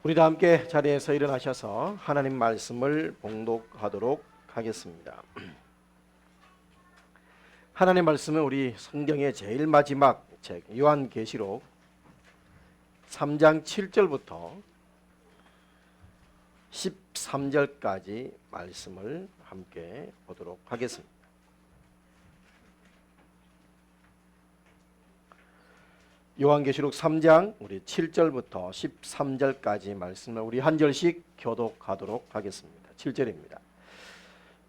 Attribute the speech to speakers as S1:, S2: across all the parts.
S1: 우리 다 함께 자리에서 일어나셔서 하나님 말씀을 봉독하도록 하겠습니다. 하나님 말씀은 우리 성경의 제일 마지막 책 요한계시록 3장 7절부터 13절까지 말씀을 함께 보도록 하겠습니다. 요한계시록 3장 우리 7절부터 13절까지 말씀을 우리 한 절씩 교독하도록 하겠습니다. 7절입니다.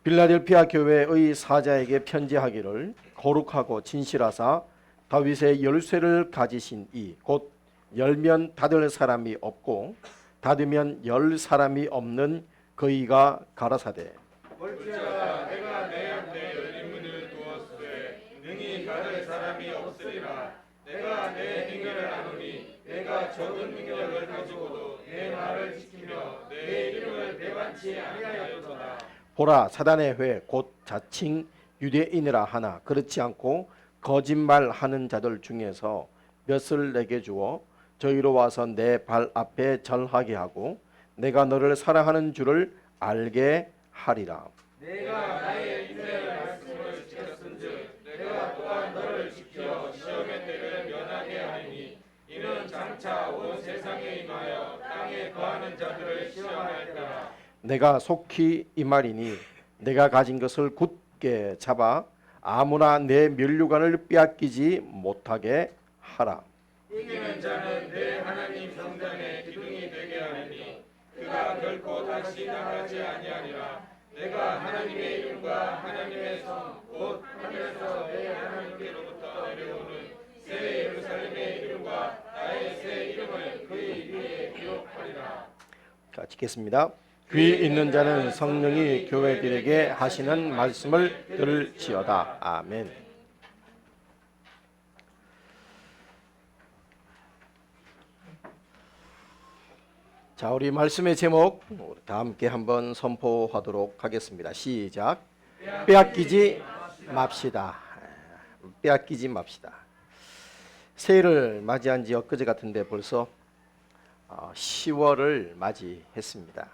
S1: 빌라델피아 교회의 사자에게 편지하기를 거룩하고 진실하사 다윗의 열쇠를 가지신 이 곧 열면 닫을 사람이 없고 닫으면 열 사람이 없는 그이가 가라사대
S2: 볼지어다 내가 내 앞에 열린 문을 두었으되 능히 닫을 사람이 없으리라. 내가 내 행렬을 아노니 내가 적은 능력을 가지고도 내 말을 지키며 내 이름을 배반치 아니하였도다.
S1: 보라 사단의 회 곧 자칭 유대인이라 하나 그렇지 않고 거짓말하는 자들 중에서 몇을 내게 주어 저희로 와서 내 발 앞에 절하게 하고 내가 너를 사랑하는 줄을 알게 하리라.
S2: 내가 나의 인생의 말씀을 지켰은즉 내가 또한 너를 지켜 시험의 때를 면하게 하리니 이는 장차 온 세상에 임하여 땅에 거하는 자들을 시험할 때라.
S1: 내가 속히 이 말이니 내가 가진 것을 굳게 잡아 아무나 내 면류관을 빼앗기지 못하게 하라.
S2: 이기는 자는 내 하나님 성전의 기둥이 되게 하리니 그가 결코 다시 나가지 아니하리라. 내가 하나님의 이름과 하나님의 성 곧 하늘에서 내 하나님께로부터 내려오는 새 예루살렘의 이름과 나의 새 이름을 그의 위에 기록하리라.
S1: 자, 찍겠습니다. 귀 있는 자는 성령이 교회들에게 하시는 말씀을 들을지어다. 아멘. 자, 우리 말씀의 제목 다 함께 한번 선포하도록 하겠습니다. 시작. 빼앗기지 맙시다. 빼앗기지 맙시다. 새해를 맞이한 지 엊그제 같은데 벌써 10월을 맞이했습니다.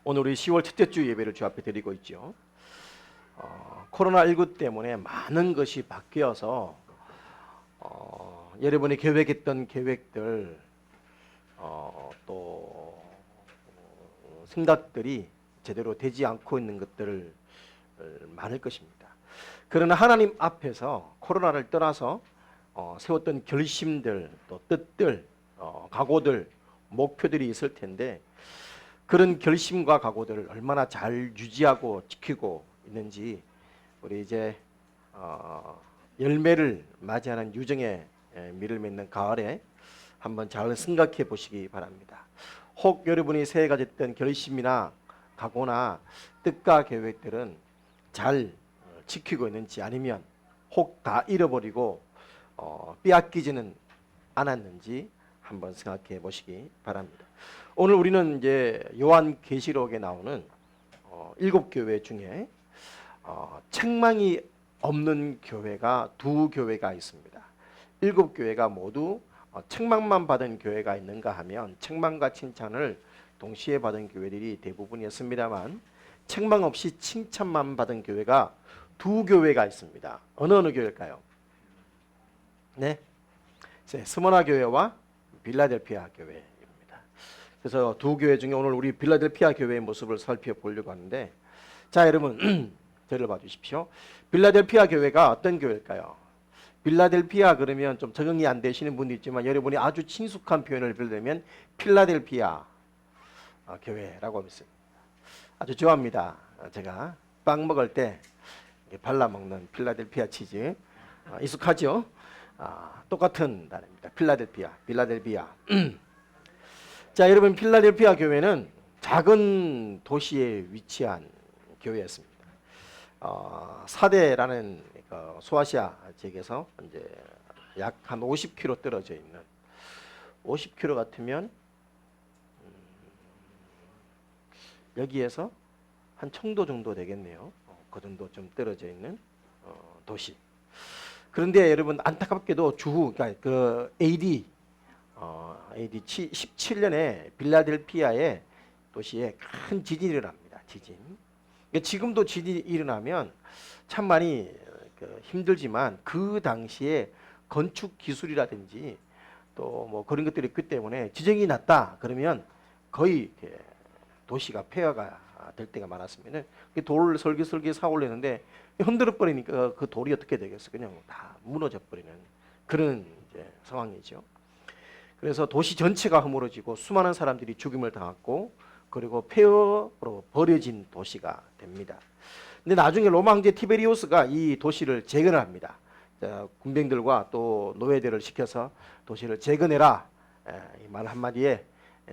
S1: 오늘 우리 10월 첫째 주 예배를 주 앞에 드리고 있죠. 코로나19 때문에 많은 것이 바뀌어서 여러분이 계획했던 계획들 또 생각들이 제대로 되지 않고 있는 것들 많을 것입니다. 그러나 하나님 앞에서 코로나를 떠나서 세웠던 결심들 또 뜻들 각오들 목표들이 있을 텐데 그런 결심과 각오들을 얼마나 잘 유지하고 지키고 있는지 우리 이제 열매를 맞이하는 유정의 미를 맺는 가을에 한번 잘 생각해 보시기 바랍니다. 혹 여러분이 새해 가졌던 결심이나 각오나 뜻과 계획들은 잘 지키고 있는지 아니면 혹 다 잃어버리고 빼앗기지는 않았는지 한번 생각해 보시기 바랍니다. 오늘 우리는 이제 요한계시록에 나오는 7교회 중에 책망이 없는 교회가 2교회가 있습니다. 7교회가 모두 책망만 받은 교회가 있는가 하면 책망과 칭찬을 동시에 받은 교회들이 대부분이었습니다만 책망 없이 칭찬만 받은 교회가 2교회가 있습니다. 어느 교회일까요? 네, 스모나 교회와 빌라델피아 교회입니다. 그래서 2교회 중에 오늘 우리 빌라델피아 교회의 모습을 살펴보려고 하는데 자 여러분 저를 봐주십시오. 빌라델피아 교회가 어떤 교회일까요? 빌라델피아 그러면 좀 적응이 안 되시는 분도 있지만 여러분이 아주 친숙한 표현을 빌려면 필라델피아 교회라고 믿습니다. 아주 좋아합니다. 제가 빵 먹을 때 발라 먹는 필라델피아 치즈 익숙하죠? 똑같은 단어입니다. 필라델피아. 자, 여러분 필라델피아 교회는 작은 도시에 위치한 교회였습니다. 사대라는 소아시아 지역에서 이제 약 한 50km 떨어져 있는 50km 같으면 여기에서 한 청도 정도 되겠네요. 그 정도 좀 떨어져 있는 도시. 그런데 여러분 안타깝게도 주후 그러니까 그 AD AD 17년에 빌라델피아의 도시에 큰 지진이 일어납니다. 지진. 지금도 지진이 일어나면 참 많이 힘들지만 그 당시에 건축 기술이라든지 또 뭐 그런 것들이 있기 때문에 지진이 났다 그러면 거의 이렇게 도시가 폐허가 될 때가 많았으면은 돌을 설계설계 사 올리는데 흔들어 버리니까 그 돌이 어떻게 되겠어? 그냥 다 무너져 버리는 그런 이제 상황이죠. 그래서 도시 전체가 허물어지고 수많은 사람들이 죽임을 당했고 그리고 폐허로 버려진 도시가 됩니다. 근데 나중에 로마 황제 티베리우스가 이 도시를 재건을 합니다. 군병들과 또 노예들을 시켜서 도시를 재건해라. 이 말 한마디에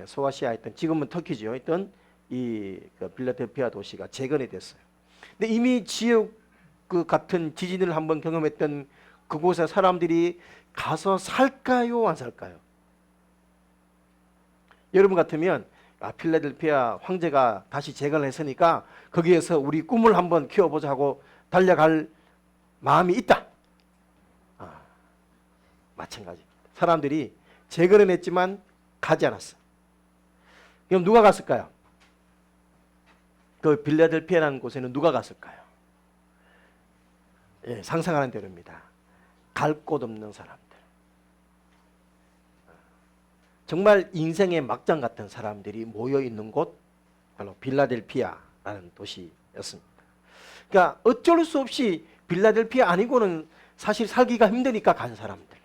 S1: 소아시아였던 지금은 터키죠. 있던 이 빌라델피아 도시가 재건이 됐어요. 근데 이미 지역 그 같은 지진을 한번 경험했던 그곳에 사람들이 가서 살까요, 안 살까요? 여러분 같으면 필라델피아 황제가 다시 재건을 했으니까 거기에서 우리 꿈을 한번 키워보자 하고 달려갈 마음이 있다. 마찬가지. 사람들이 재건은 했지만 가지 않았어. 그럼 누가 갔을까요? 그 빌라델피아라는 곳에는 누가 갔을까요? 예, 상상하는 대로입니다. 갈 곳 없는 사람들. 정말 인생의 막장 같은 사람들이 모여 있는 곳, 바로 빌라델피아라는 도시였습니다. 그러니까 어쩔 수 없이 빌라델피아 아니고는 사실 살기가 힘드니까 간 사람들.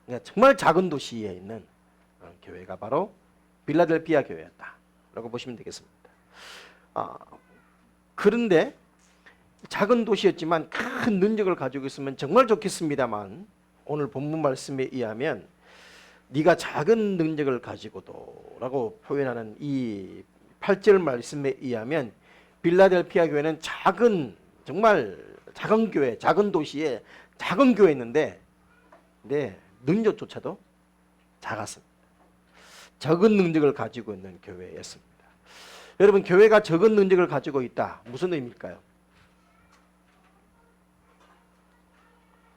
S1: 그러니까 정말 작은 도시에 있는 교회가 바로 빌라델피아 교회였다라고 보시면 되겠습니다. 그런데 작은 도시였지만 큰 능력을 가지고 있으면 정말 좋겠습니다만 오늘 본문 말씀에 의하면 네가 작은 능력을 가지고도 라고 표현하는 이 8절 말씀에 의하면 빌라델피아 교회는 정말 작은 교회, 작은 도시에 작은 교회였는데 능력조차도 작았습니다. 적은 능력을 가지고 있는 교회였습니다. 여러분, 교회가 적은 능력을 가지고 있다. 무슨 의미일까요?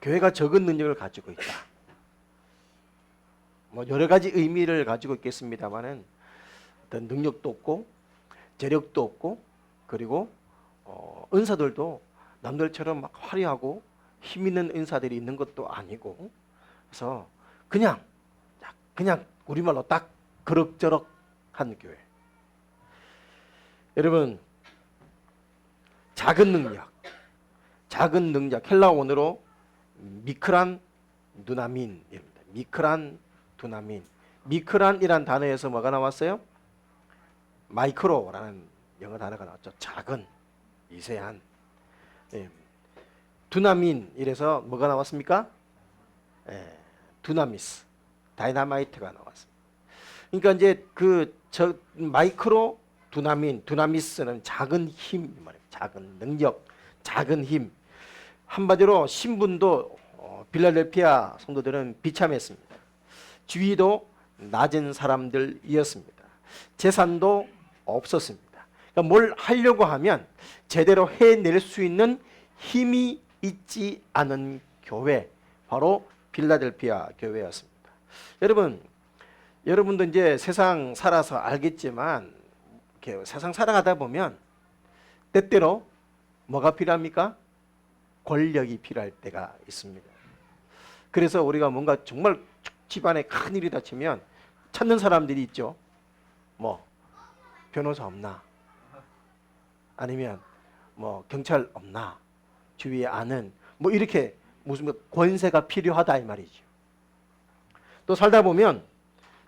S1: 교회가 적은 능력을 가지고 있다. 뭐 여러 가지 의미를 가지고 있겠습니다만은 어떤 능력도 없고 재력도 없고 그리고 은사들도 남들처럼 막 화려하고 힘 있는 은사들이 있는 것도 아니고 그래서 그냥 우리말로 딱 그럭저럭한 교회. 여러분, 작은 능력 헬라 원어로 미크란 두나민입니다. 미크란 두나민. 미크란이란 단어에서 뭐가 나왔어요? 마이크로라는 영어 단어가 나왔죠. 작은, 미세한. 두나민 이래서 뭐가 나왔습니까? 두나미스, 다이나마이트가 나왔습니다. 그러니까 이제 마이크로 두나미스는 작은 힘 말이에요. 작은 능력, 작은 힘. 한마디로 신분도 빌라델피아 성도들은 비참했습니다. 지위도 낮은 사람들이었습니다. 재산도 없었습니다. 그러니까 뭘 하려고 하면 제대로 해낼 수 있는 힘이 있지 않은 교회, 바로 빌라델피아 교회였습니다. 여러분도 이제 세상 살아서 알겠지만 이렇게 세상 살아가다 보면 때때로 뭐가 필요합니까? 권력이 필요할 때가 있습니다. 그래서 우리가 뭔가 정말 집안에 큰일이 닥치면 찾는 사람들이 있죠. 뭐 변호사 없나? 아니면 뭐 경찰 없나? 주위에 아는 뭐 이렇게 무슨 권세가 필요하다 이 말이죠. 또 살다 보면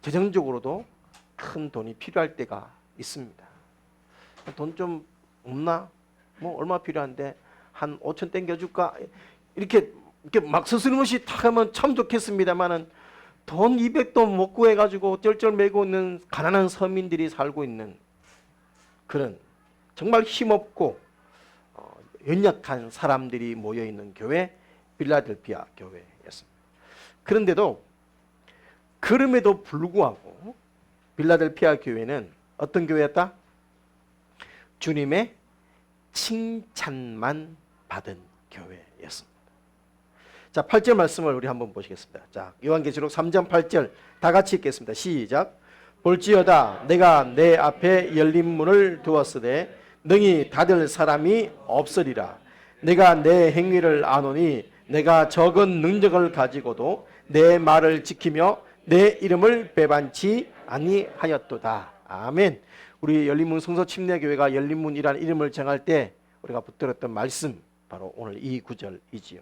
S1: 재정적으로도 큰 돈이 필요할 때가 있습니다. 돈 좀 없나? 뭐 얼마 필요한데 한 5천 땡겨줄까? 이렇게 막 스스럼없이 탁 하면 참 좋겠습니다만은 돈 200도 못 구해가지고 쩔쩔매고 있는 가난한 서민들이 살고 있는 그런 정말 힘없고 연약한 사람들이 모여있는 교회, 빌라델피아 교회였습니다. 그럼에도 불구하고 빌라델피아 교회는 어떤 교회였다? 주님의 칭찬만 받은 교회였습니다. 자, 8절 말씀을 우리 한번 보시겠습니다. 자, 요한계시록 3장 8절 다 같이 읽겠습니다. 시작. 볼지어다 내가 내 앞에 열린 문을 두었으되 능히 닫을 사람이 없으리라. 내가 내 행위를 아노니 내가 적은 능력을 가지고도 내 말을 지키며 내 이름을 배반치 아니하였도다. 아멘. 우리 열린문 성서침례교회가 열린문이라는 이름을 정할 때 우리가 붙들었던 말씀 바로 오늘 이 구절이지요.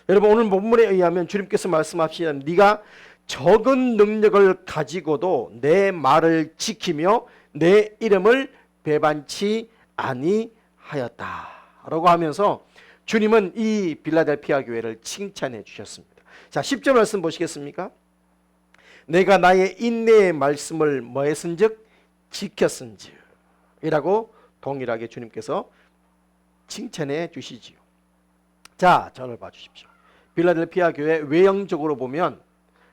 S1: 여러분, 오늘 본문에 의하면 주님께서 말씀하시는 네가 적은 능력을 가지고도 내 말을 지키며 내 이름을 배반치 아니하였다 라고 하면서 주님은 이 빌라델피아 교회를 칭찬해 주셨습니다. 자, 10절 말씀 보시겠습니까? 내가 나의 인내의 말씀을 뭐했은즉 지켰은즉 이라고 동일하게 주님께서 칭찬해 주시지요. 자, 저를 봐주십시오. 빌라델피아 교회 외형적으로 보면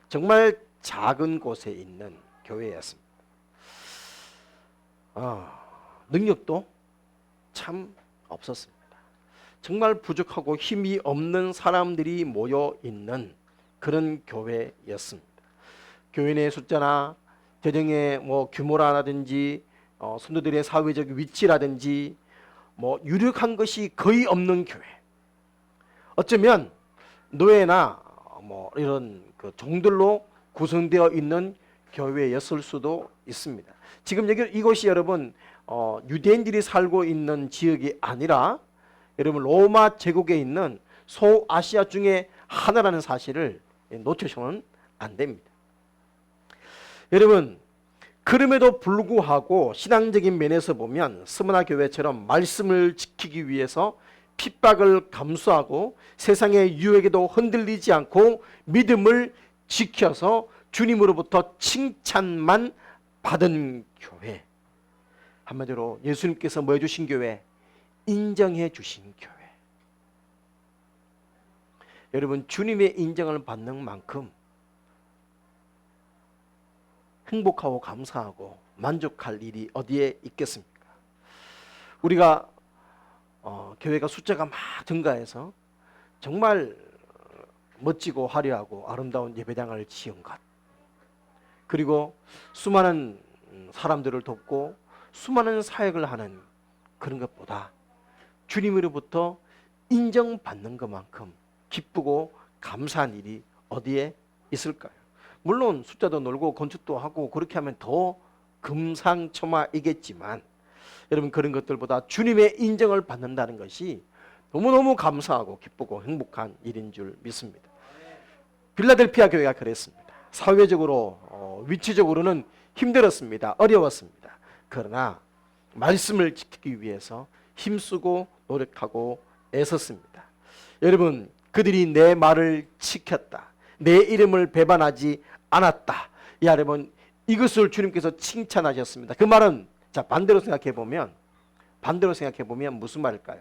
S1: 정말 작은 곳에 있는 교회였습니다. 능력도 참 없었습니다. 정말 부족하고 힘이 없는 사람들이 모여 있는 그런 교회였습니다. 교회 내 숫자나 재정의 규모라든지 성도들의 사회적 위치라든지 유력한 것이 거의 없는 교회. 어쩌면 노예나 이런 그 종들로 구성되어 있는 교회였을 수도 있습니다. 지금 이곳이 여러분 유대인들이 살고 있는 지역이 아니라 여러분 로마 제국에 있는 소아시아 중에 하나라는 사실을 놓치셔서는 안 됩니다. 여러분, 그럼에도 불구하고 신앙적인 면에서 보면 스무나 교회처럼 말씀을 지키기 위해서 핍박을 감수하고 세상의 유혹에도 흔들리지 않고 믿음을 지켜서 주님으로부터 칭찬만 받은 교회, 한마디로 예수님께서 뭐 해주신 교회? 인정해 주신 교회. 여러분, 주님의 인정을 받는 만큼 행복하고 감사하고 만족할 일이 어디에 있겠습니까? 우리가 교회가 숫자가 막 증가해서 정말 멋지고 화려하고 아름다운 예배당을 지은 것, 그리고 수많은 사람들을 돕고 수많은 사역을 하는 그런 것보다 주님으로부터 인정받는 것만큼 기쁘고 감사한 일이 어디에 있을까요? 물론 숫자도 늘고 건축도 하고 그렇게 하면 더 금상첨화이겠지만 여러분, 그런 것들보다 주님의 인정을 받는다는 것이 너무너무 감사하고 기쁘고 행복한 일인 줄 믿습니다. 빌라델피아 교회가 그랬습니다. 사회적으로 위치적으로는 힘들었습니다. 어려웠습니다. 그러나 말씀을 지키기 위해서 힘쓰고 노력하고 애썼습니다. 여러분, 그들이 내 말을 지켰다, 내 이름을 배반하지 않았다. 여러분, 이것을 주님께서 칭찬하셨습니다. 그 말은 반대로 생각해 보면 무슨 말일까요?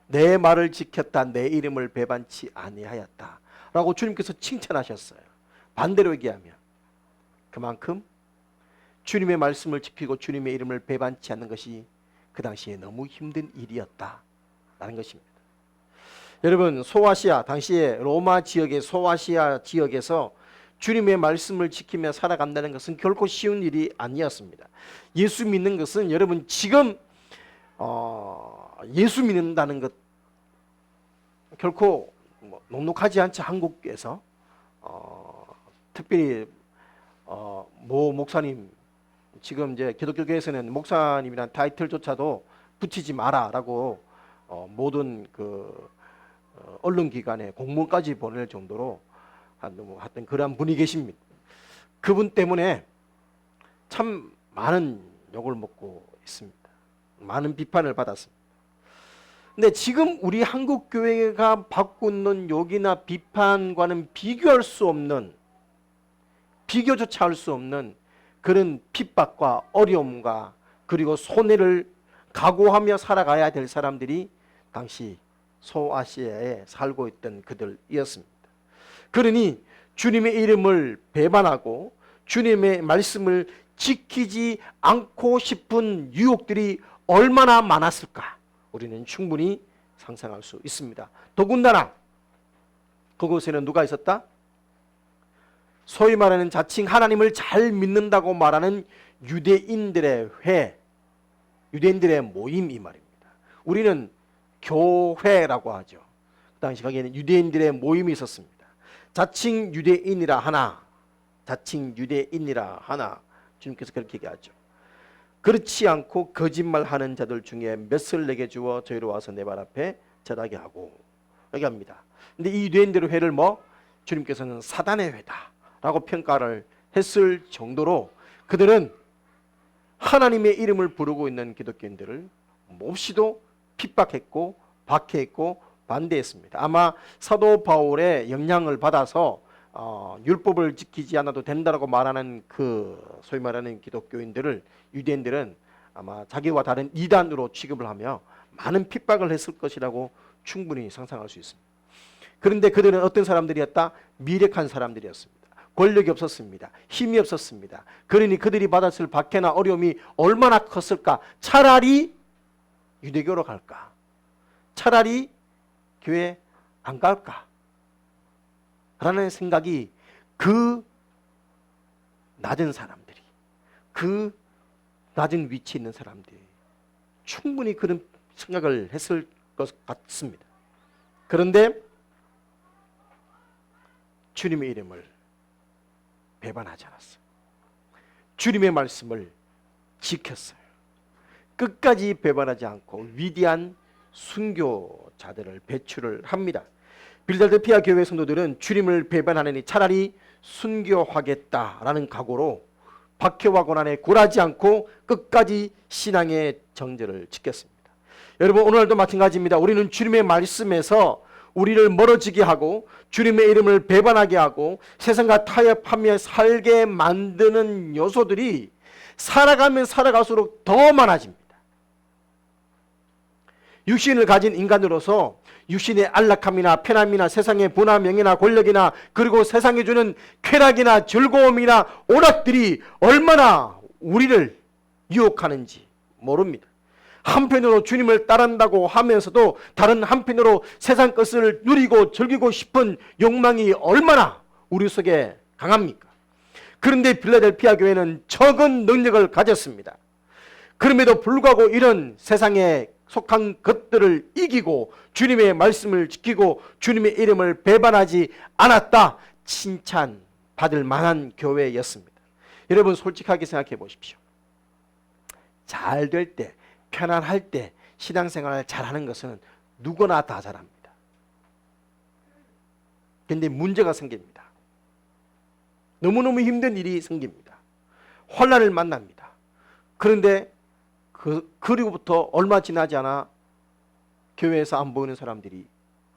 S1: 내 말을 지켰다, 내 이름을 배반치 아니하였다 라고 주님께서 칭찬하셨어요. 반대로 얘기하면 그만큼 주님의 말씀을 지키고 주님의 이름을 배반치 않는 것이 그 당시에 너무 힘든 일이었다라는 것입니다. 여러분, 소아시아, 당시에 로마 지역의 소아시아 지역에서 주님의 말씀을 지키며 살아간다는 것은 결코 쉬운 일이 아니었습니다. 예수 믿는 것은 여러분 지금 예수 믿는다는 것 결코 녹록하지 않죠. 한국에서 특별히 모 목사님, 지금 이제 기독교계에서는 목사님이라는 타이틀조차도 붙이지 마라라고 모든 그 언론기관에 공문까지 보낼 정도로 하여튼 그러한 분이 계십니다. 그분 때문에 참 많은 욕을 먹고 있습니다. 많은 비판을 받았습니다. 근데 지금 우리 한국 교회가 받고 있는 욕이나 비판과는 비교할 수 없는, 비교조차 할 수 없는 그런 핍박과 어려움과 그리고 손해를 각오하며 살아가야 될 사람들이 당시 소아시아에 살고 있던 그들이었습니다. 그러니 주님의 이름을 배반하고 주님의 말씀을 지키지 않고 싶은 유혹들이 얼마나 많았을까 우리는 충분히 상상할 수 있습니다. 더군다나 그곳에는 누가 있었다? 소위 말하는 자칭 하나님을 잘 믿는다고 말하는 유대인들의 회, 유대인들의 모임 이 말입니다. 우리는 교회라고 하죠. 그 당시 거기에는 유대인들의 모임이 있었습니다. 자칭 유대인이라 하나, 자칭 유대인이라 하나, 주님께서 그렇게 얘기하죠. 그렇지 않고 거짓말하는 자들 중에 몇을 내게 주어 저희로 와서 내 발 앞에 절하게 하고 얘기합니다. 근데 이 유대인들의 회를 주님께서는 사단의 회다라고 평가를 했을 정도로 그들은 하나님의 이름을 부르고 있는 기독교인들을 몹시도 핍박했고 박해했고 반대했습니다. 아마 사도 바울의 영향을 받아서 율법을 지키지 않아도 된다라고 말하는 그 소위 말하는 기독교인들을 유대인들은 아마 자기와 다른 이단으로 취급을 하며 많은 핍박을 했을 것이라고 충분히 상상할 수 있습니다. 그런데 그들은 어떤 사람들이었다? 미력한 사람들이었습니다. 권력이 없었습니다. 힘이 없었습니다. 그러니 그들이 받았을 박해나 어려움이 얼마나 컸을까? 차라리 유대교로 갈까? 차라리 교회 안 갈까? 라는 생각이 그 낮은 사람들이, 그 낮은 위치에 있는 사람들이 충분히 그런 생각을 했을 것 같습니다. 그런데 주님의 이름을 배반하지 않았어요. 주님의 말씀을 지켰어요. 끝까지 배반하지 않고 위대한 순교자들을 배출을 합니다. 빌라델피아 교회 성도들은 주님을 배반하느니 차라리 순교하겠다라는 각오로 박해와 고난에 굴하지 않고 끝까지 신앙의 정절을 지켰습니다. 여러분, 오늘도 마찬가지입니다. 우리는 주님의 말씀에서 우리를 멀어지게 하고 주님의 이름을 배반하게 하고 세상과 타협하며 살게 만드는 요소들이 살아가면 살아갈수록 더 많아집니다. 육신을 가진 인간으로서 육신의 안락함이나 편함이나 세상의 부나 명예나 권력이나 그리고 세상이 주는 쾌락이나 즐거움이나 오락들이 얼마나 우리를 유혹하는지 모릅니다. 한편으로 주님을 따른다고 하면서도 다른 한편으로 세상 것을 누리고 즐기고 싶은 욕망이 얼마나 우리 속에 강합니까? 그런데 빌라델피아 교회는 적은 능력을 가졌습니다. 그럼에도 불구하고 이런 세상에 속한 것들을 이기고 주님의 말씀을 지키고 주님의 이름을 배반하지 않았다, 칭찬받을 만한 교회였습니다. 여러분, 솔직하게 생각해 보십시오. 잘 될 때, 편안할 때 신앙생활을 잘하는 것은 누구나 다 잘합니다. 그런데 문제가 생깁니다. 너무너무 힘든 일이 생깁니다. 환난을 만납니다. 그런데 그리고부터 얼마 지나지 않아 교회에서 안 보이는 사람들이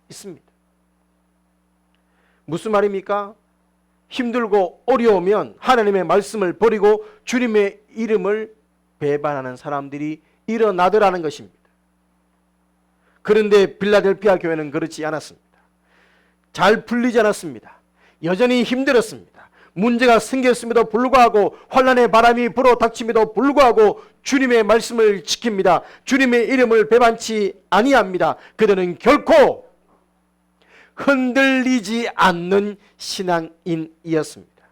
S1: 있습니다. 무슨 말입니까? 힘들고 어려우면 하나님의 말씀을 버리고 주님의 이름을 배반하는 사람들이 일어나더라는 것입니다. 그런데 빌라델피아 교회는 그렇지 않았습니다. 잘 풀리지 않았습니다. 여전히 힘들었습니다. 문제가 생겼음에도 불구하고 환난의 바람이 불어 닥침에도 불구하고 주님의 말씀을 지킵니다. 주님의 이름을 배반치 아니합니다. 그들은 결코 흔들리지 않는 신앙인이었습니다.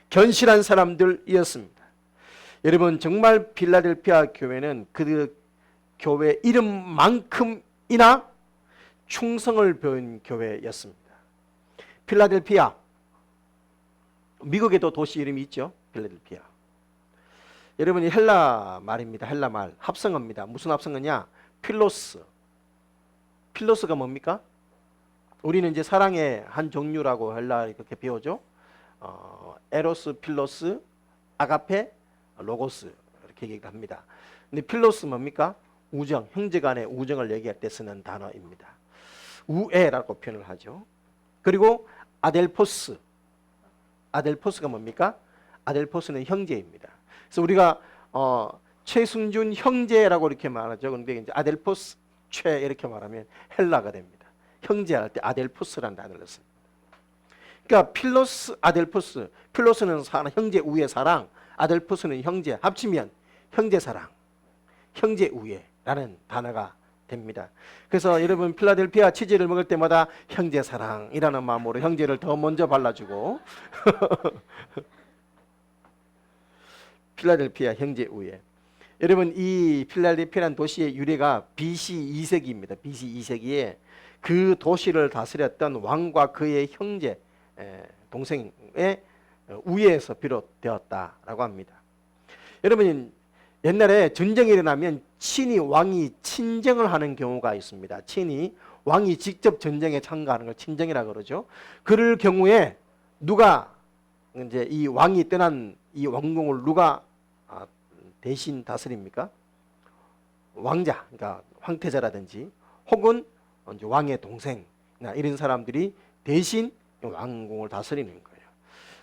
S1: 견실한 사람들이었습니다. 여러분, 정말 필라델피아 교회는 그 교회 이름만큼이나 충성을 배운 교회였습니다. 필라델피아, 미국에도 도시 이름이 있죠. 필라델피아. 여러분이 헬라 말입니다. 헬라 말 합성어입니다. 무슨 합성어냐? 필로스. 필로스가 뭡니까? 우리는 이제 사랑의 한 종류라고 헬라 이렇게 배우죠. 에로스, 필로스, 아가페, 로고스 이렇게 얘기합니다. 근데 필로스 뭡니까? 우정, 형제간의 우정을 얘기할 때 쓰는 단어입니다. 우애라고 표현을 하죠. 그리고 아델포스. 아델포스가 뭡니까? 아델포스는 형제입니다. 그래서 우리가 최승준 형제라고 이렇게 말하죠. 그런데 이제 아델포스 최 이렇게 말하면 헬라가 됩니다. 형제할 때 아델포스라는 단어를 씁니다. 그러니까 필로스, 아델포스. 필로스는 사랑, 형제 우애 사랑. 아델포스는 형제. 합치면 형제 사랑, 형제 우애라는 단어가 됩니다. 그래서 여러분 필라델피아 치즈를 먹을 때마다 형제 사랑이라는 마음으로 형제를 더 먼저 발라주고 필라델피아 형제 우애. 여러분 이 필라델피아라는 도시의 유래가 BC 2세기입니다. BC 2세기에 그 도시를 다스렸던 왕과 그의 형제 동생의 우애에서 비롯되었다라고 합니다. 여러분 옛날에 전쟁이 일어나면 친히 왕이 친정을 하는 경우가 있습니다. 친히 왕이 직접 전쟁에 참가하는 걸 친정이라고 그러죠. 그럴 경우에 누가 이제 이 왕이 떠난 이 왕궁을 누가 대신 다스립니까? 왕자, 그러니까 황태자라든지 혹은 이제 왕의 동생이나 이런 사람들이 대신 왕궁을 다스리는 거예요.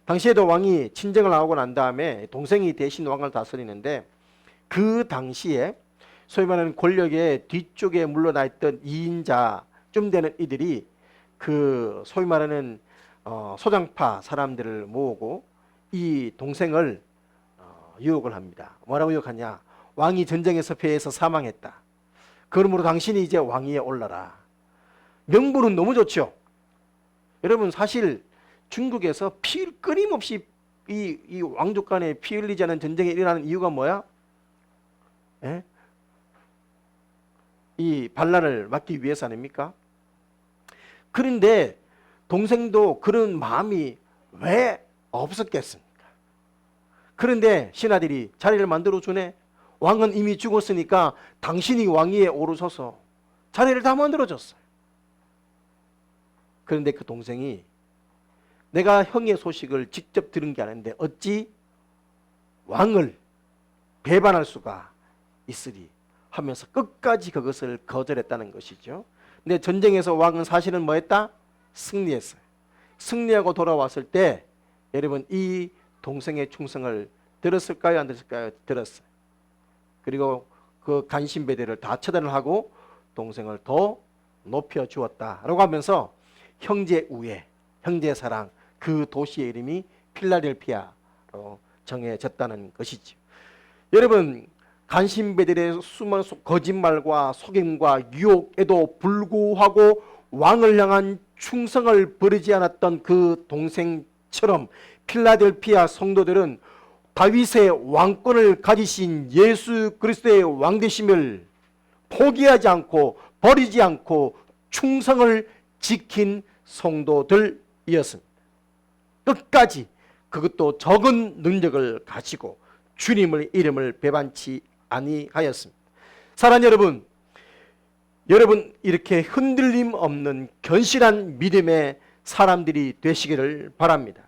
S1: 당시에도 왕이 친정을 하고 난 다음에 동생이 대신 왕을 다스리는데 그 당시에 소위 말하는 권력의 뒤쪽에 물러나 있던 2인자쯤 되는 이들이 그 소위 말하는 소장파 사람들을 모으고 이 동생을 유혹을 합니다. 뭐라고 유혹하냐? 왕이 전쟁에서 패해서 사망했다. 그러므로 당신이 이제 왕위에 올라라. 명분은 너무 좋죠. 여러분 사실 중국에서 끊임없이 이 왕족 간에 피 흘리지 않은 전쟁이 일어나는 이유가 뭐야? 예? 이 반란을 막기 위해서 아닙니까? 그런데 동생도 그런 마음이 왜 없었겠습니까? 그런데 신하들이 자리를 만들어 주네. 왕은 이미 죽었으니까 당신이 왕위에 오르셔서 자리를 다 만들어 줬어요. 그런데 그 동생이 내가 형의 소식을 직접 들은 게 아닌데 어찌 왕을 배반할 수가 있으리 하면서 끝까지 그것을 거절했다는 것이죠. 근데 전쟁에서 왕은 사실은 뭐 했다? 승리했어요. 승리하고 돌아왔을 때 여러분 이 동생의 충성을 들었을까요? 안 들었을까요? 들었어요. 그리고 그 간신배들을 다 처단을 하고 동생을 더 높여 주었다라고 하면서 형제 우애, 형제 사랑, 그 도시의 이름이 필라델피아로 정해졌다는 것이죠. 여러분 간신배들의 수많은 거짓말과 속임과 유혹에도 불구하고 왕을 향한 충성을 버리지 않았던 그 동생처럼 필라델피아 성도들은 다윗의 왕권을 가지신 예수 그리스도의 왕되심을 포기하지 않고 버리지 않고 충성을 지킨 성도들이었습니다. 끝까지 그것도 적은 능력을 가지고 주님의 이름을 배반치 아니하였습니다. 사랑하는 여러분 이렇게 흔들림 없는 견실한 믿음의 사람들이 되시기를 바랍니다.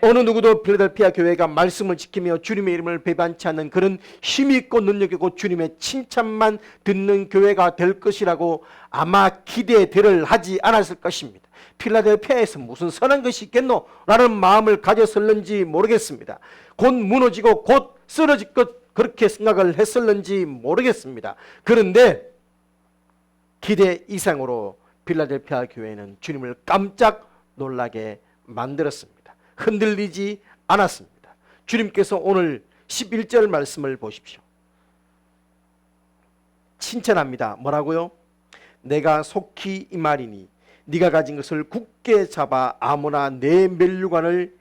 S1: 어느 누구도 필라델피아 교회가 말씀을 지키며 주님의 이름을 배반치 않는 그런 힘있고 능력있고 주님의 칭찬만 듣는 교회가 될 것이라고 아마 기대들을 하지 않았을 것입니다. 필라델피아에서 무슨 선한 것이 있겠노? 라는 마음을 가졌을는지 모르겠습니다. 곧 무너지고 곧 쓰러질 것 그렇게 생각을 했을는지 모르겠습니다. 그런데 기대 이상으로 필라델피아 교회는 주님을 깜짝 놀라게 만들었습니다. 흔들리지 않았습니다. 주님께서 오늘 11절 말씀을 보십시오. 칭찬합니다. 뭐라고요? 내가 속히 이 말이니 네가 가진 것을 굳게 잡아 아무나 내 멸류관을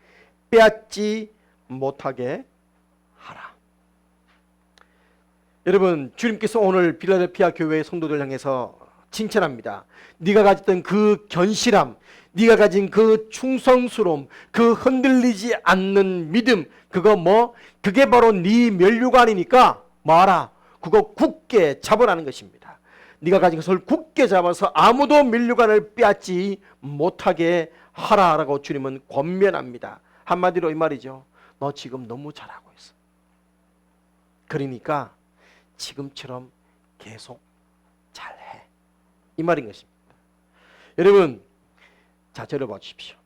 S1: 빼앗지 못하게 하라. 여러분 주님께서 오늘 필라델피아 교회의 성도들 향해서 칭찬합니다. 네가 가졌던 그 견실함, 네가 가진 그 충성스러움, 그 흔들리지 않는 믿음, 그게 바로 네 멸류관이니까 뭐하라? 그거 굳게 잡으라는 것입니다. 네가 가진 것을 굳게 잡아서 아무도 멸류관을 빼앗지 못하게 하라라고 주님은 권면합니다. 한마디로 이 말이죠. 너 지금 너무 잘하고 있어. 그러니까 지금처럼 계속 잘해. 이 말인 것입니다. 여러분 자, 저를 봐주십시오.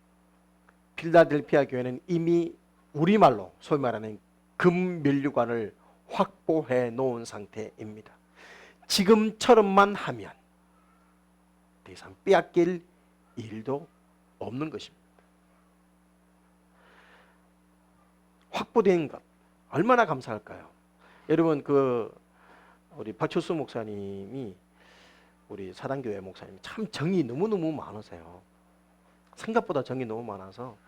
S1: 필라델피아 교회는 이미 우리말로 소위 말하는 금면류관을 확보해 놓은 상태입니다. 지금처럼만 하면 더 이상 빼앗길 일도 없는 것입니다. 확보된 것 얼마나 감사할까요? 여러분 우리 박철수 목사님이 우리 사단교회 목사님 참 정이 너무너무 많으세요. 생각보다 정이 너무 많아서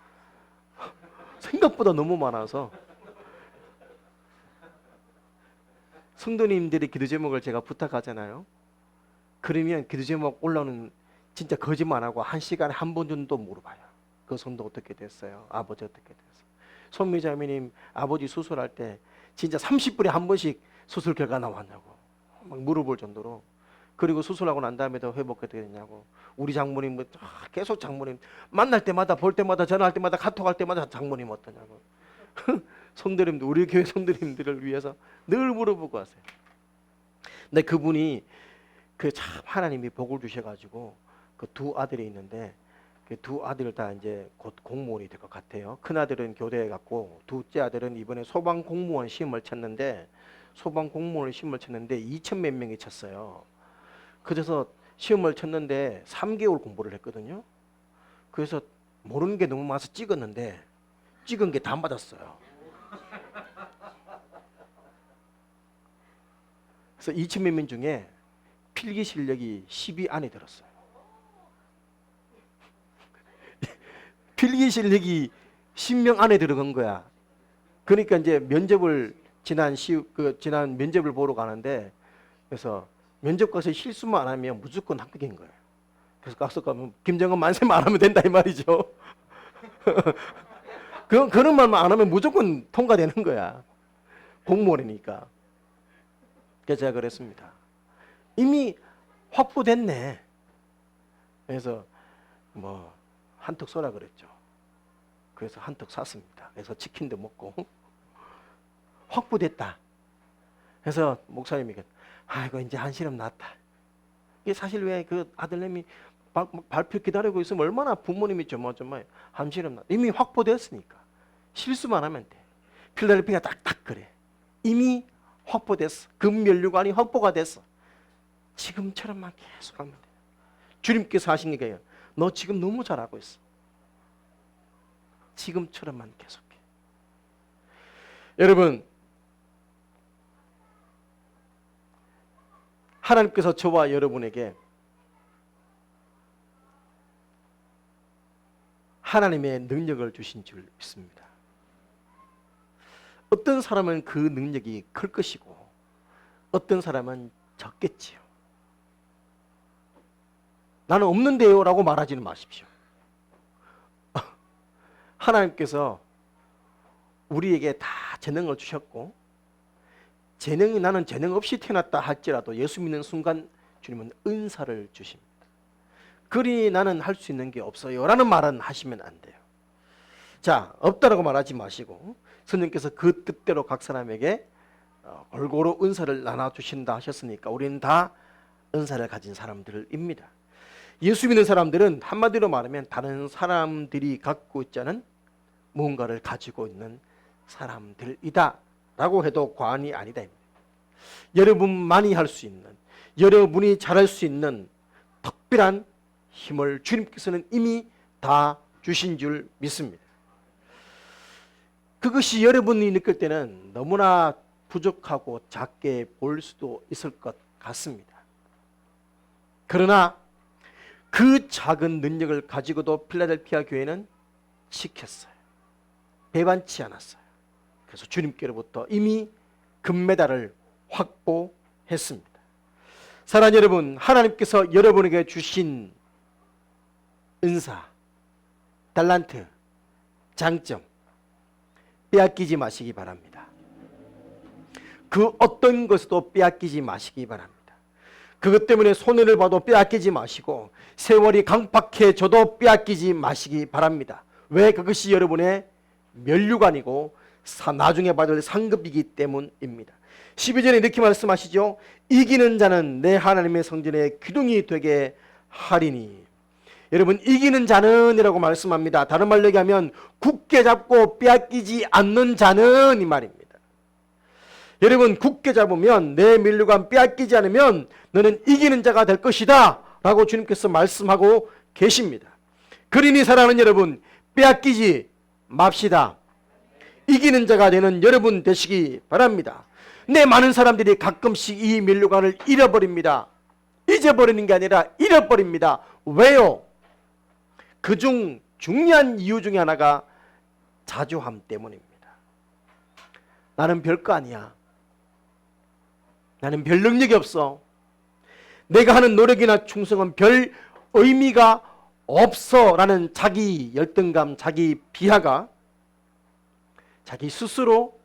S1: 성도님들이 기도 제목을 제가 부탁하잖아요. 그러면 기도 제목 올라오는 진짜 거짓말 안 하고 한 시간에 한 번 정도 물어봐요. 그 성도 어떻게 됐어요? 아버지 어떻게 됐어요? 손미자매님 아버지 수술할 때 진짜 30분에 한 번씩 수술 결과 나왔냐고 막 물어볼 정도로. 그리고 수술하고 난 다음에도 회복 어떻게 됐냐고. 우리 장모님 계속 장모님 만날 때마다 볼 때마다 전화할 때마다 카톡할 때마다 장모님 어떠냐고. 성도님들 우리 교회 성도님들을 위해서 늘 물어보고 하세요. 근데 그분이 그 참 하나님이 복을 주셔가지고 그 두 아들이 있는데 그 두 아들 다 이제 곧 공무원이 될 것 같아요. 큰 아들은 교대에 갔고 둘째 아들은 이번에 소방 공무원 시험을 쳤는데 2천 몇 명이 쳤어요. 그래서 시험을 쳤는데 3개월 공부를 했거든요. 그래서 모르는 게 너무 많아서 찍었는데 찍은 게 다 맞았어요. 그래서 2천 몇 명 중에 필기 실력이 10위 안에 들었어요. 필기 실력이 10명 안에 들어간 거야. 그러니까 이제 면접을 지난 면접을 보러 가는데 그래서 면접 가서 실수만 안 하면 무조건 합격인 거예요. 그래서 가서 가면 김정은 만세만 안 하면 된다 이 말이죠. 그런 말만 안 하면 무조건 통과되는 거야. 공무원이니까. 그래서 제가 그랬습니다. 이미 확보됐네. 그래서 뭐 한턱 쏘라 그랬죠. 그래서 한턱 쐈습니다. 그래서 치킨도 먹고 확보됐다. 그래서 목사님이 아이고 이제 한시름 났다. 이게 사실 왜 그 아들내미 발표 기다리고 있으면 얼마나 부모님이 조마조마해요. 한시름 났다. 이미 확보됐으니까 실수만 하면 돼. 필라델피가 딱딱 그래. 이미 확보됐어. 금면류관이 확보가 됐어. 지금처럼만 계속 하면 돼. 주님께서 하신 게 너 지금 너무 잘하고 있어. 지금처럼만 계속해. 여러분, 하나님께서 저와 여러분에게 하나님의 능력을 주신 줄 믿습니다. 어떤 사람은 그 능력이 클 것이고 어떤 사람은 적겠지요. 나는 없는데요 라고 말하지는 마십시오. 하나님께서 우리에게 다 재능을 주셨고 나는 재능 없이 태어났다 할지라도 예수 믿는 순간 주님은 은사를 주십니다. 그러니 나는 할 수 있는 게 없어요 라는 말은 하시면 안 돼요. 자, 없다라고 말하지 마시고 성령께서 그 뜻대로 각 사람에게 골고루 은사를 나눠주신다 하셨으니까 우리는 다 은사를 가진 사람들입니다. 예수 믿는 사람들은 한마디로 말하면 다른 사람들이 갖고 있지 않은 무언가를 가지고 있는 사람들이다 라고 해도 과언이 아니다. 여러분만이 할 수 있는, 여러분이 잘할 수 있는 특별한 힘을 주님께서는 이미 다 주신 줄 믿습니다. 그것이 여러분이 느낄 때는 너무나 부족하고 작게 보일 수도 있을 것 같습니다. 그러나 그 작은 능력을 가지고도 필라델피아 교회는 지켰어요. 배반치 않았어요. 그래서 주님께로부터 이미 금메달을 확보했습니다. 사랑하는 여러분, 하나님께서 여러분에게 주신 은사, 달란트, 장점 빼앗기지 마시기 바랍니다. 그 어떤 것도 빼앗기지 마시기 바랍니다. 그것 때문에 손해를 봐도 빼앗기지 마시고 세월이 강팍해져도 빼앗기지 마시기 바랍니다. 왜? 그것이 여러분의 면류관이고 나중에 받을 상급이기 때문입니다. 12절에 이렇게 말씀하시죠. 이기는 자는 내 하나님의 성전의 기둥이 되게 하리니. 여러분, 이기는 자는 이라고 말씀합니다. 다른 말로 얘기하면 굳게 잡고 빼앗기지 않는 자는 이 말입니다. 여러분, 굳게 잡으면 내 면류관 빼앗기지 않으면 너는 이기는 자가 될 것이다 라고 주님께서 말씀하고 계십니다. 그러니 사랑하는 여러분, 빼앗기지 맙시다. 이기는 자가 되는 여러분 되시기 바랍니다. 많은 사람들이 가끔씩 이 면류관을 잃어버립니다. 잊어버리는 게 아니라 잃어버립니다. 왜요? 그중 중요한 이유 중에 하나가 자조함 때문입니다. 나는 별거 아니야. 나는 별 능력이 없어. 내가 하는 노력이나 충성은 별 의미가 없어 라는 자기 열등감, 자기 비하가 자기 스스로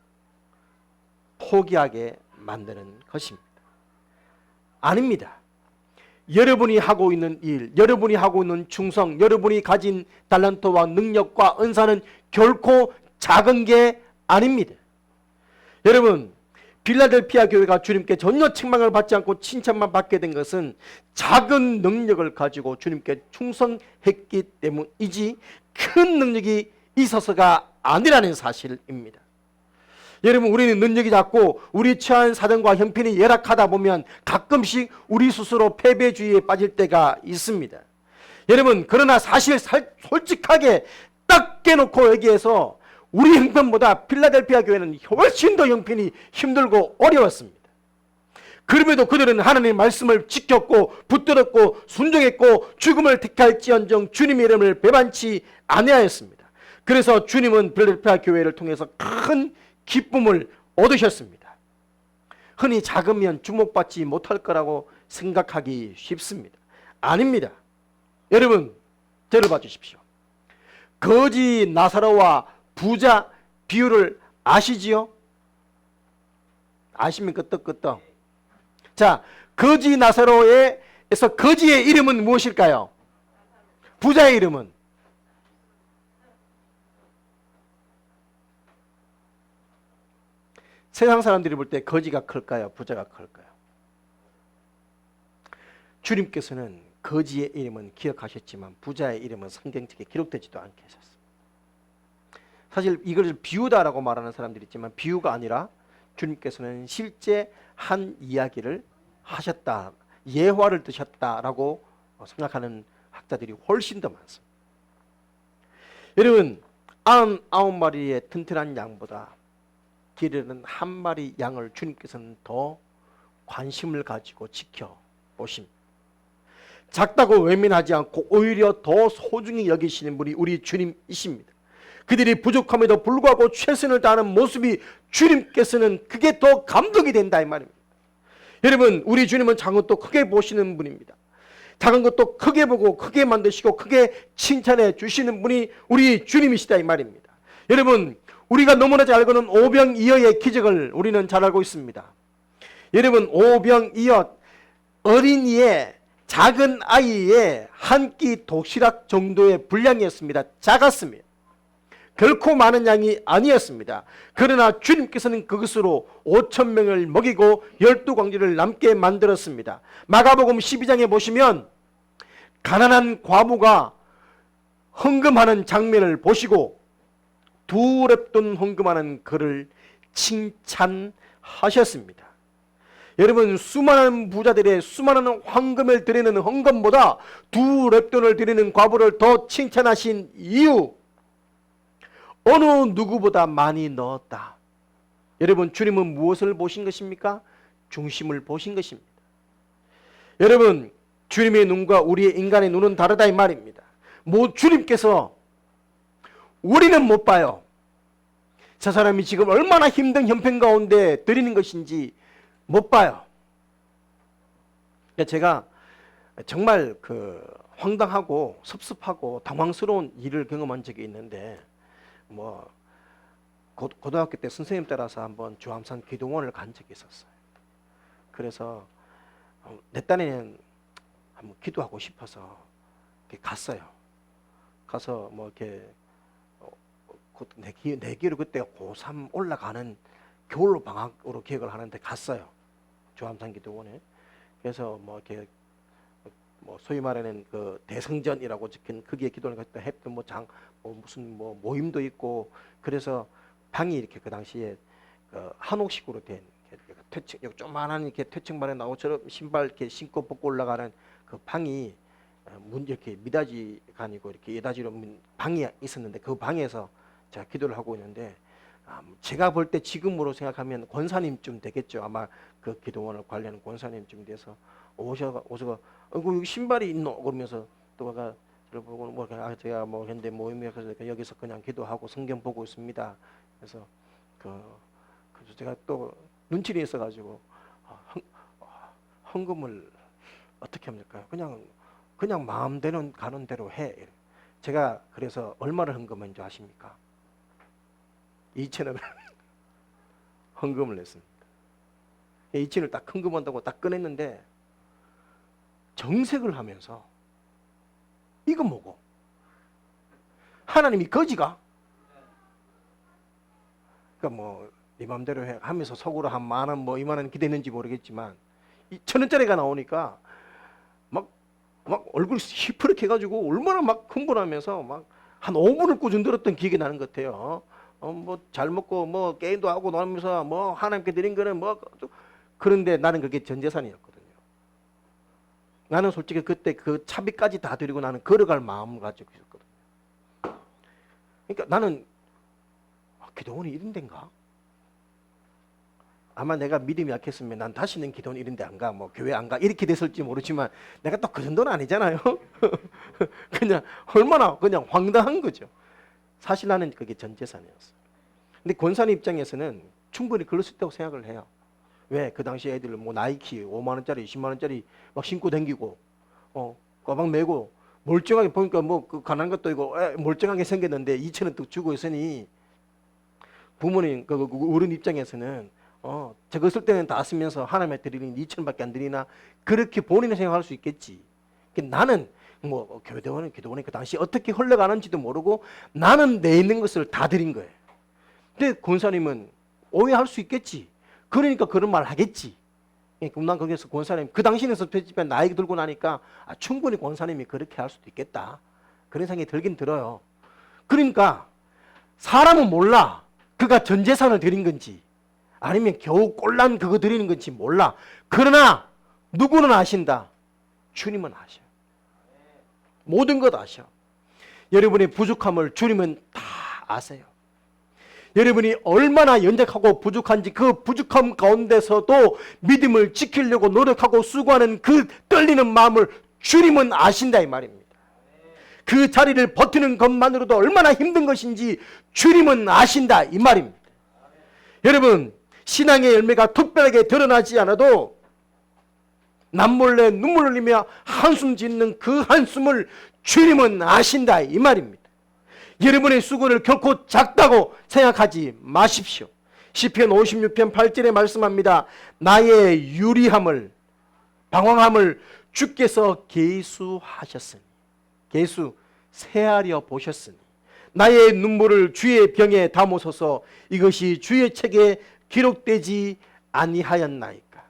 S1: 포기하게 만드는 것입니다. 아닙니다. 여러분이 하고 있는 일, 여러분이 하고 있는 충성, 여러분이 가진 달란트와 능력과 은사는 결코 작은 게 아닙니다. 여러분, 빌라델피아 교회가 주님께 전혀 책망을 받지 않고 칭찬만 받게 된 것은 작은 능력을 가지고 주님께 충성했기 때문이지 큰 능력이 있어서가 아니라는 사실입니다. 여러분, 우리는 능력이 작고 우리 처한 사정과 형편이 열악하다 보면 가끔씩 우리 스스로 패배주의에 빠질 때가 있습니다. 여러분, 그러나 사실 솔직하게 딱 깨놓고 얘기해서 우리 형편보다 필라델피아 교회는 훨씬 더 형편이 힘들고 어려웠습니다. 그럼에도 그들은 하나님의 말씀을 지켰고 붙들었고 순종했고 죽음을 택할지언정 주님의 이름을 배반치 아니하였습니다. 그래서 주님은 필라델피아 교회를 통해서 큰 기쁨을 얻으셨습니다. 흔히 작으면 주목받지 못할 거라고 생각하기 쉽습니다. 아닙니다. 여러분, 저를 봐주십시오. 거지 나사로와 부자 비유를 아시지요? 아십니까? 끄떡끄떡. 자, 거지 나사로에서 거지의 이름은 무엇일까요? 부자의 이름은? 세상 사람들이 볼 때 거지가 클까요? 부자가 클까요? 주님께서는 거지의 이름은 기억하셨지만 부자의 이름은 성경책에 기록되지도 않게 하셨습니다. 사실 이걸 비유다라고 말하는 사람들이 있지만 비유가 아니라 주님께서는 실제 한 이야기를 하셨다, 예화를 드셨다라고 생각하는 학자들이 훨씬 더 많습니다. 여러분, 99마리의 튼튼한 양보다 기르는 한 마리 양을 주님께서는 더 관심을 가지고 지켜보십니다. 작다고 외면하지 않고 오히려 더 소중히 여기시는 분이 우리 주님이십니다. 그들이 부족함에도 불구하고 최선을 다하는 모습이 주님께서는 그게 더 감동이 된다 이 말입니다. 여러분, 우리 주님은 작은 것도 크게 보시는 분입니다. 작은 것도 크게 보고 크게 만드시고 크게 칭찬해 주시는 분이 우리 주님이시다 이 말입니다. 여러분, 우리가 너무나 잘 알고는 오병이어의 기적을 우리는 잘 알고 있습니다. 여러분, 오병이어, 어린이의 작은 아이의 한 끼 도시락 정도의 분량이었습니다. 작았습니다. 결코 많은 양이 아니었습니다. 그러나 주님께서는 그것으로 5,000명을 먹이고 12광지를 남게 만들었습니다. 마가복음 12장에 보시면 가난한 과부가 헌금하는 장면을 보시고 두 랩돈 헌금하는 그를 칭찬하셨습니다. 여러분, 수많은 부자들의 수많은 황금을 드리는 헌금보다 두 랩돈을 드리는 과부를 더 칭찬하신 이유, 어느 누구보다 많이 넣었다. 여러분, 주님은 무엇을 보신 것입니까? 중심을 보신 것입니다. 여러분, 주님의 눈과 우리의 인간의 눈은 다르다 이 말입니다. 주님께서 우리는 못 봐요. 저 사람이 지금 얼마나 힘든 형편 가운데 드리는 것인지 못 봐요. 제가 정말 황당하고 섭섭하고 당황스러운 일을 경험한 적이 있는데, 고등학교 때 선생님 따라서 한번 주암산 기도원을 간 적이 있었어요. 그래서 내 딴에는 한번 기도하고 싶어서 갔어요. 가서 내기로 그때 고3 올라가는 겨울 방학으로 기획을 하는데 갔어요. 주암산 기도원에. 그래서 소위 말하는 대성전이라고 적힌 거기에 기도를 했던 무슨 모임도 있고, 그래서 방이 이렇게 그 당시에 한옥식으로 된 퇴층, 조그만한 이렇게 퇴층반에 나오처럼 신발 이렇게 신고 벗고 올라가는 그 방이 문 이렇게 미닫이가 아니고 이렇게 예닫이로 방이 있었는데 그 방에서 제가 기도를 하고 있는데, 제가 볼 때 지금으로 생각하면 권사님쯤 되겠죠. 아마 그 기도원을 관리하는 권사님쯤 돼서 오셔가 여기 신발이 있노 그러면서 또 아까 저를 보고 뭐 제가 뭐 현대 모임에 가서 여기서 그냥 기도하고 성경 보고 있습니다. 그래서 그래서 제가 또 눈치가 있어가지고 헌금을 어떻게 하면 될까요? 그냥 마음대로 가는 대로 해. 제가 그래서 얼마를 헌금한 줄 아십니까? 2,000원을 헌금을 했습니다. 2,000원을 딱 헌금한다고 딱 꺼냈는데 정색을 하면서 이거 뭐고? 하나님이 거지가? 그러니까 뭐 네 맘대로 해 하면서 속으로 한 10,000원 뭐 20,000원 기대했는지 모르겠지만 1,000원짜리가 나오니까 막 얼굴이 시퍼렇게 해가지고 얼마나 막 흥분하면서 막 한 5분을 꾸준히 들었던 기억이 나는 것 같아요. 뭐 잘 먹고 뭐 게임도 하고 놀면서 뭐 하나님께 드린 거는 뭐 그런데 나는 그게 전 재산이었거든요. 나는 솔직히 그때 그 차비까지 다 드리고 나는 걸어갈 마음을 가지고 있었거든요. 그러니까 나는 기도원이 이런 데인가? 아마 내가 믿음이 약했으면 난 다시는 기도원 이런 데 안 가, 뭐 교회 안 가 이렇게 됐을지 모르지만 내가 또 그 정도는 아니잖아요. 그냥 얼마나 그냥 황당한 거죠. 사실 나는 그게 전 재산이었어요. 근데 권사님 입장에서는 충분히 그럴 수 있다고 생각을 해요. 왜? 그 당시 애들 뭐 나이키 5만원짜리 10만원짜리 막 신고 다니고 가방 메고 멀쩡하게 보니까 뭐 그 가난한 것도 이거 멀쩡하게 생겼는데 2,000원 또 주고 있으니 부모님 그 어른 입장에서는 저거 쓸 때는 다 쓰면서 하나님에 드리는 2,000원밖에 안 드리나 그렇게 본인이 생각할 수 있겠지. 나는 뭐 교회대원은 기도원이 그 당시 어떻게 흘러가는지도 모르고 나는 내 있는 것을 다 드린 거예요. 근데 권사님은 오해할 수 있겠지. 그러니까 그런 말 하겠지. 난 거기서 권사님 그 당시에는 스페지만 나이 들고 나니까 충분히 권사님이 그렇게 할 수도 있겠다. 그런 생각이 들긴 들어요. 그러니까 사람은 몰라. 그가 전 재산을 드린 건지 아니면 겨우 꼴난 그거 드리는 건지 몰라. 그러나 누구는 아신다. 주님은 아셔. 모든 것 아셔. 여러분의 부족함을 주님은 다 아세요. 여러분이 얼마나 연약하고 부족한지 그 부족함 가운데서도 믿음을 지키려고 노력하고 수고하는 그 떨리는 마음을 주님은 아신다 이 말입니다. 그 자리를 버티는 것만으로도 얼마나 힘든 것인지 주님은 아신다 이 말입니다. 여러분 신앙의 열매가 특별하게 드러나지 않아도 남몰래 눈물을 흘리며 한숨 짓는 그 한숨을 주님은 아신다 이 말입니다. 여러분의 수고를 결코 작다고 생각하지 마십시오. 시편 56편 8절에 말씀합니다. 나의 유리함을 방황함을 주께서 계수하셨으니 계수 세하려 보셨으니 나의 눈물을 주의 병에 담으소서 이것이 주의 책에 기록되지 아니하였나이까.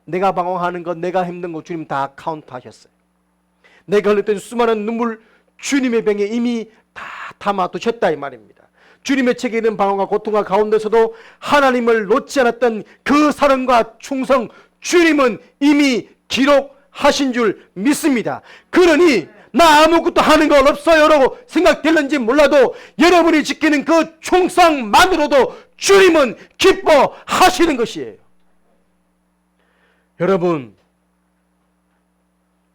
S1: 내가 방황하는 것 내가 힘든 거 주님 다 카운트하셨어요. 내가 흘렸던 수많은 눈물 주님의 병에 이미 다 담아두셨다 이 말입니다. 주님의 책에 있는 방황과 고통과 가운데서도 하나님을 놓지 않았던 그 사랑과 충성 주님은 이미 기록하신 줄 믿습니다. 그러니 나 아무것도 하는 거 없어요 라고 생각될는지 몰라도 여러분이 지키는 그 충성만으로도 주님은 기뻐하시는 것이에요. 여러분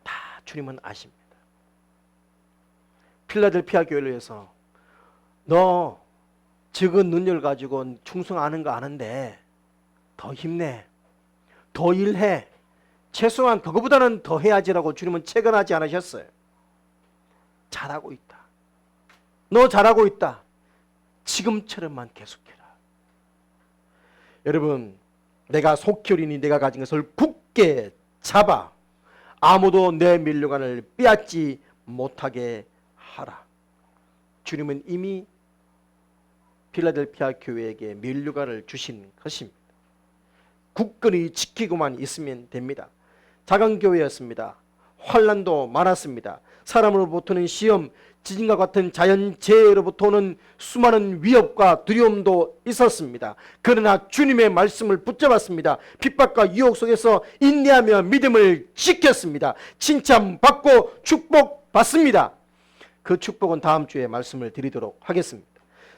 S1: 다 주님은 아십니다. 필라델피아 교회를 위해서 너 적은 능력을 가지고 충성하는 거 아는데 더 힘내, 더 일해, 최소한 그거보다는 더 해야지라고 주님은 체건하지 않으셨어요. 잘하고 있다. 너 잘하고 있다. 지금처럼만 계속해라. 여러분 내가 속결이니 내가 가진 것을 굳게 잡아 아무도 내 면류관을 빼앗지 못하게 하라. 주님은 이미 필라델피아 교회에게 면류관을 주신 것입니다. 굳건히 지키고만 있으면 됩니다. 작은 교회였습니다. 환난도 많았습니다. 사람으로부터는 시험, 지진과 같은 자연재해로부터 오는 수많은 위협과 두려움도 있었습니다. 그러나 주님의 말씀을 붙잡았습니다. 핍박과 유혹 속에서 인내하며 믿음을 지켰습니다. 칭찬받고 축복받습니다. 그 축복은 다음 주에 말씀을 드리도록 하겠습니다.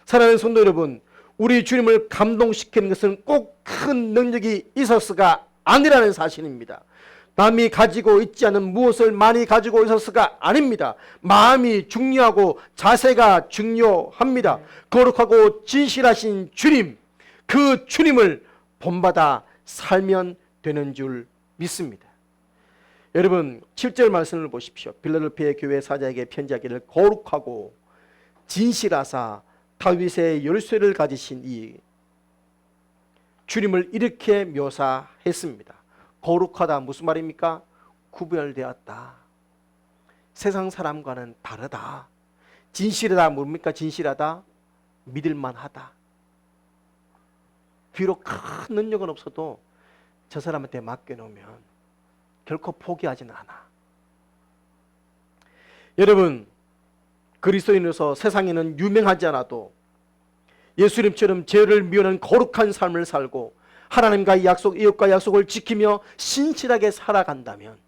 S1: 사랑하는 성도 여러분, 우리 주님을 감동시키는 것은 꼭 큰 능력이 있어서가 아니라는 사실입니다. 남이 가지고 있지 않은 무엇을 많이 가지고 있어서가 아닙니다. 마음이 중요하고 자세가 중요합니다. 거룩하고 진실하신 주님, 그 주님을 본받아 살면 되는 줄 믿습니다. 여러분 7절 말씀을 보십시오. 빌라델피아 교회 사자에게 편지하기를 거룩하고 진실하사 다윗의 열쇠를 가지신 이 주님을 이렇게 묘사했습니다. 거룩하다 무슨 말입니까? 구별되었다. 세상 사람과는 다르다. 진실하다 뭡니까? 진실하다 믿을만하다. 비록 큰 능력은 없어도 저 사람한테 맡겨놓으면 결코 포기하지는 않아. 여러분 그리스도인으로서 세상에는 유명하지 않아도 예수님처럼 죄를 미워하는 거룩한 삶을 살고 하나님과의 약속, 이웃과의 약속을 지키며 신실하게 살아간다면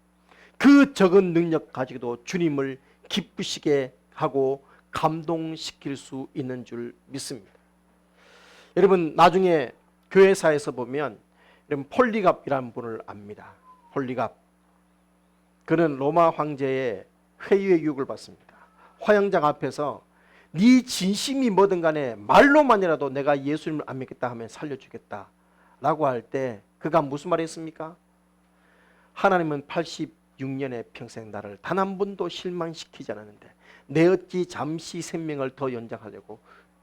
S1: 그 적은 능력 가지고도 주님을 기쁘시게 하고 감동시킬 수 있는 줄 믿습니다. 여러분 나중에 교회사에서 보면 여러분 폴리갑이라는 분을 압니다. 폴리갑. 그는 로마 황제의 회유의 유혹을 받습니다. 화영장 앞에서 네 진심이 뭐든 간에 말로만이라도 내가 예수님을 안 믿겠다 하면 살려주겠다 라고 할 때 그가 무슨 말을 했습니까? 하나님은 86년의 평생 나를 단 한 번도 실망시키지 않았는데 내 어찌 잠시 생명을 더 연장하려고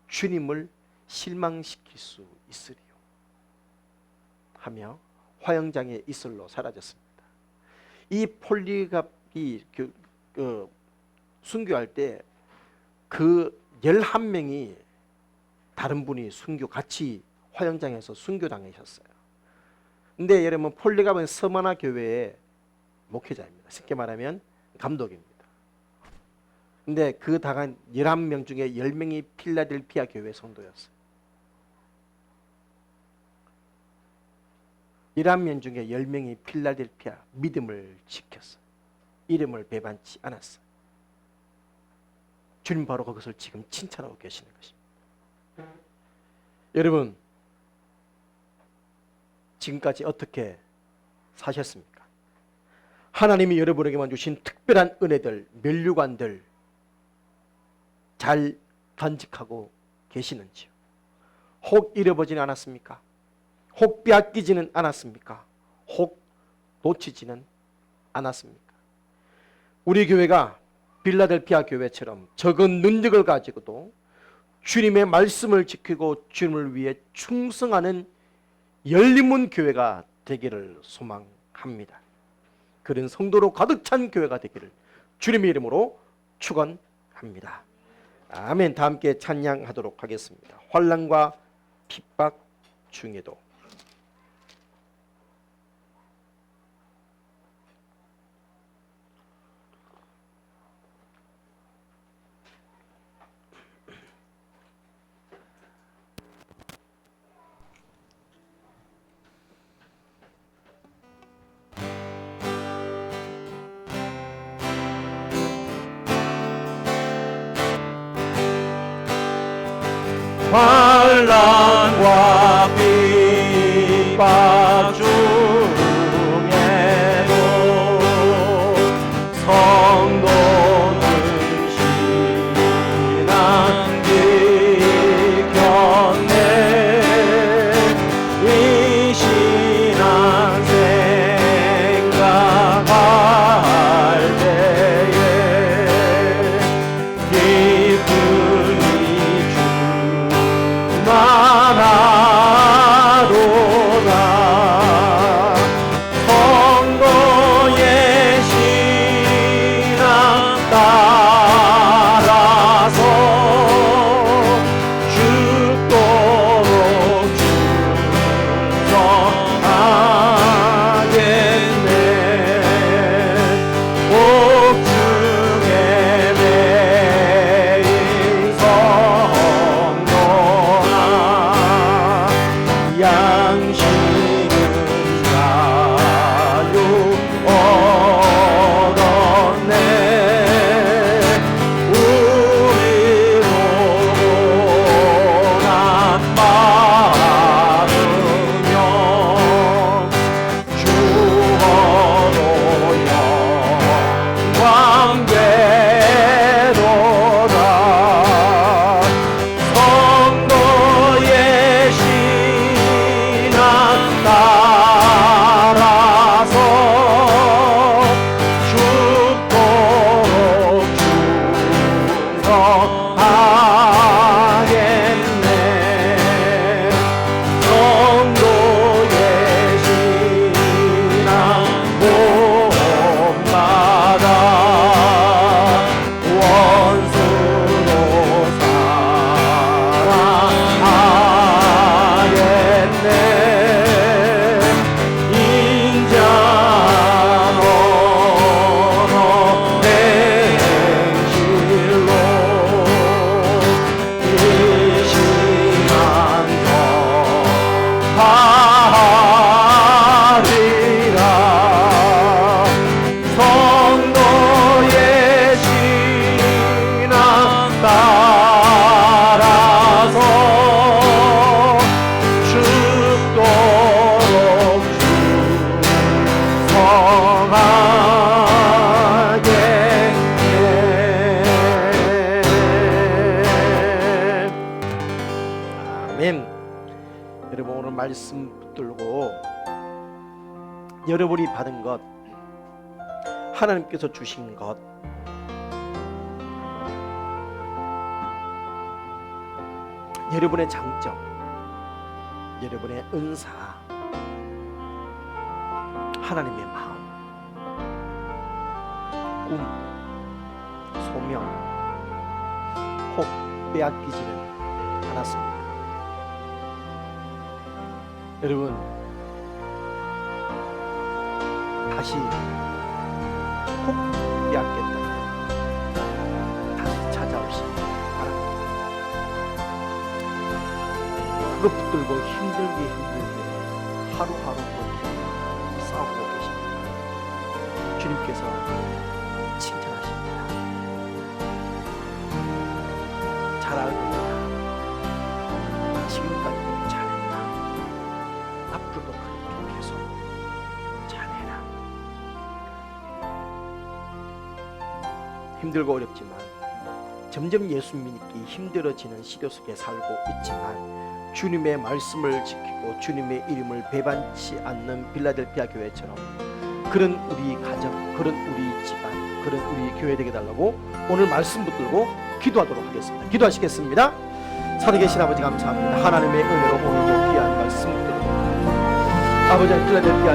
S1: 주님을 실망시킬 수 있으리요 하며 화영장의 이슬로 사라졌습니다. 이 폴리갑이 순교할 때 그 11명이 다른 분이 순교 같이 화영장에서 순교당하셨어요. 근데 여러분 폴리갑은 서머나 교회의 목회자입니다. 쉽게 말하면 감독입니다. 근데 그 당한 11명 중에 10명이 필라델피아 교회 성도였어요. 11명 중에 10명이 필라델피아 믿음을 지켰어요. 이름을 배반치 않았어요. 주님 바로 그것을 지금 칭찬하고 계시는 것입니다. 여러분 지금까지 어떻게 사셨습니까? 하나님이 여러분에게만 주신 특별한 은혜들, 면류관들 잘 간직하고 계시는지요? 혹 잃어버지는 않았습니까? 혹 빼앗기지는 않았습니까? 혹 놓치지는 않았습니까? 우리 교회가 빌라델피아 교회처럼 적은 능력을 가지고도 주님의 말씀을 지키고 주님을 위해 충성하는 열린문 교회가 되기를 소망합니다. 그런 성도로 가득 찬 교회가 되기를 주님의 이름으로 축원합니다. 아멘. 다 함께 찬양하도록 하겠습니다. 환난과 핍박 중에도 환난과 핍박 중에도 성도는 신앙 지켰네. 이 신앙 생각할 때에 기쁨이 나라 아멘. 여러분 오늘 말씀 붙들고 여러분이 받은 것, 하나님께서 주신 것, 여러분의 장점, 여러분의 은사, 하나님의 마음, 꿈, 소명 혹 빼앗기지는 않았습니까? 여러분 다시 혹 빼앗겼다면 다시 찾아오시기 바랍니다. 그것 붙들고 힘들게 하루하루 싸우고 계십니다. 주님께서 칭찬하십니다. 잘 알고 있다. 지금까지도 잘했다. 앞으로도 그렇게 계속 잘해라. 힘들고 어렵지만 점점 예수 믿기 힘들어지는 시대 속에 살고 있지만 주님의 말씀을 지키고 주님의 이름을 배반치 않는 빌라델피아 교회처럼 그런 우리 가정, 그런 우리 집안, 그런 우리 교회 되게 달라고 오늘 말씀 붙들고 기도하도록 하겠습니다. 기도하시겠습니다. 살아계신 아버지 감사합니다. 하나님의 은혜로 오늘도 귀한 말씀 붙들고 아버지 빌라델피아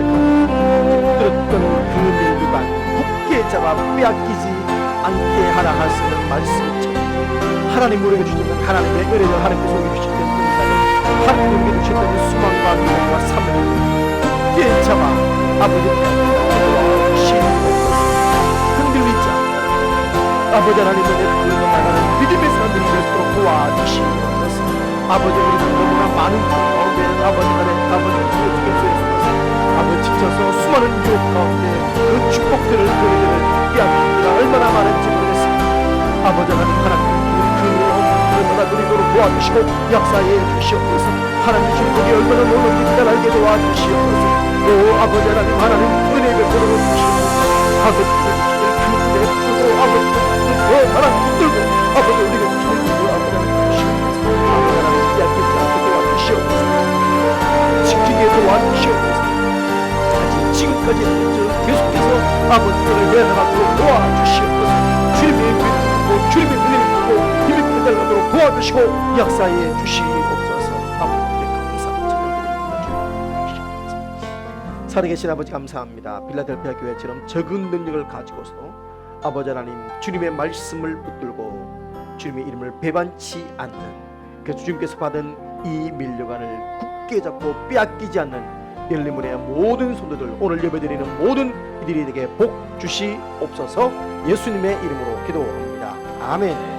S1: 들었던 그 밀류관 굳게 잡아 빼앗기지 않게 하라 하시는 말씀처럼 하나님 우리에게 주셨던 하나님의 은혜를 하나님께서 우리에게 주셨던 은사를 하나님에게 주셨던 수망과 미움과 사명을 굳게 잡아 아버지께 흔들리지 않고 아버지 하나님의 불러 나가는 믿음의 사람들이 될수록 도와주시옵소서. 아버지 우리는 너무나 많은 가운데 아버지 하나님 아버지 아버지 지쳐서 수많은 유혹 가운데 그 축복들을 너희들을 빼앗기기가 얼마나 많은지 모르겠습니다. 아버지 하나님 얼마나 누리도록 도와주시고 역사에 주시옵소서. 하나님 주신 복이 얼마나 놀라운지 알게 도와주시옵소서. 오 아버지 하나님 은혜를 베풀어 주시옵소서. 아버지 그 붙들고 아버지 하나님 붙들고 아버지 우리가 주시는 그 아버지 하나님 주시옵소서. 아버지 하나님 빼앗기지 않게 도와주시옵소서. 지키게 도와주시옵소서. 지금까지 계속해서 아버지를 해나가도록 도와주시옵소서. 주님의 믿고 주님의 은혜를 믿고 힘을 달라도록 도와주시고 역사에 주시옵소서. 아버지 감사 전해드립니다. 주시옵소서. 살아계신 아버지 감사합니다. 빌라델피아 교회처럼 적은 능력을 가지고서 아버지 하나님 주님의 말씀을 붙들고 주님의 이름을 배반치 않는 그 주님께서 받은 이 밀려간을 굳게 잡고 빼앗기지 않는 열리문의 모든 성도들 오늘 예배드리는 모든 이들에게 복 주시옵소서. 예수님의 이름으로 기도합니다. 아멘.